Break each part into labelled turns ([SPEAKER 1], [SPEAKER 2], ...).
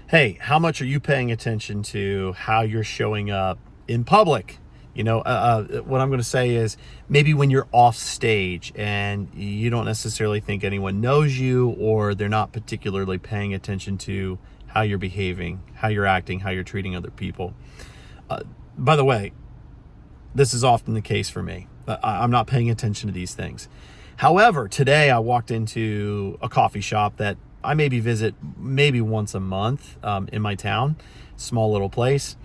[SPEAKER 1] Hey, how much are you paying attention to how you're showing up in public? What I'm going to say is maybe when you're off stage and you don't necessarily think anyone knows you, or they're not particularly paying attention to how you're behaving, how you're acting, how you're treating other people. By the way, this is often the case for me. I'm not paying attention to these things. However, today I walked into a coffee shop that I maybe visit maybe once a month in my town, small little place.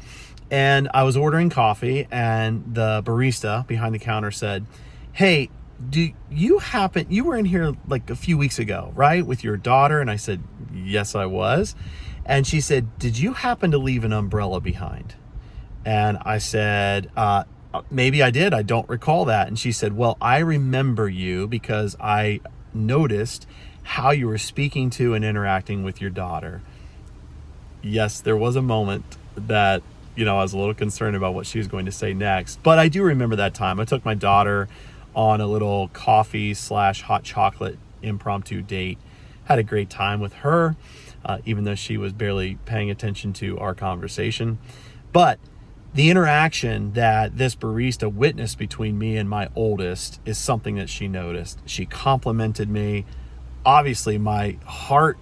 [SPEAKER 1] And I was ordering coffee, and the barista behind the counter said, "Hey, you were in here like a few weeks ago, right? With your daughter?" And I said, "Yes, I was." And she said, "Did you happen to leave an umbrella behind?" And I said, maybe I did. I don't recall that. And she said, "Well, I remember you because I noticed how you were speaking to and interacting with your daughter." Yes, there was a moment that, I was a little concerned about what she was going to say next. But I do remember that time. I took my daughter on a little coffee/hot chocolate impromptu date. Had a great time with her, even though she was barely paying attention to our conversation. But the interaction that this barista witnessed between me and my oldest is something that she noticed. She complimented me. Obviously, my heart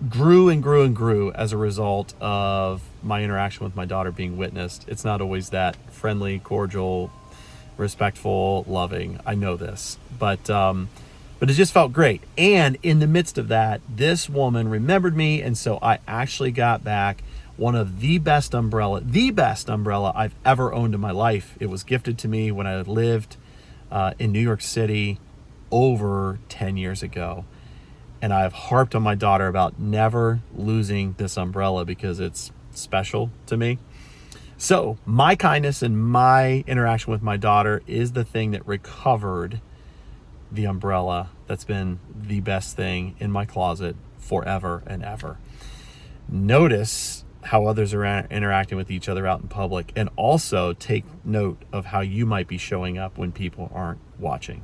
[SPEAKER 1] grew and grew and grew as a result of my interaction with my daughter being witnessed. It's not always that friendly, cordial, respectful, loving. I know this, but it just felt great. And in the midst of that, this woman remembered me, and so I actually got back one of the best umbrella I've ever owned in my life. It was gifted to me when I lived in New York City over 10 years ago. And I've harped on my daughter about never losing this umbrella because it's special to me. So my kindness and my interaction with my daughter is the thing that recovered the umbrella that's been the best thing in my closet forever and ever. Notice how others are interacting with each other out in public, and also take note of how you might be showing up when people aren't watching.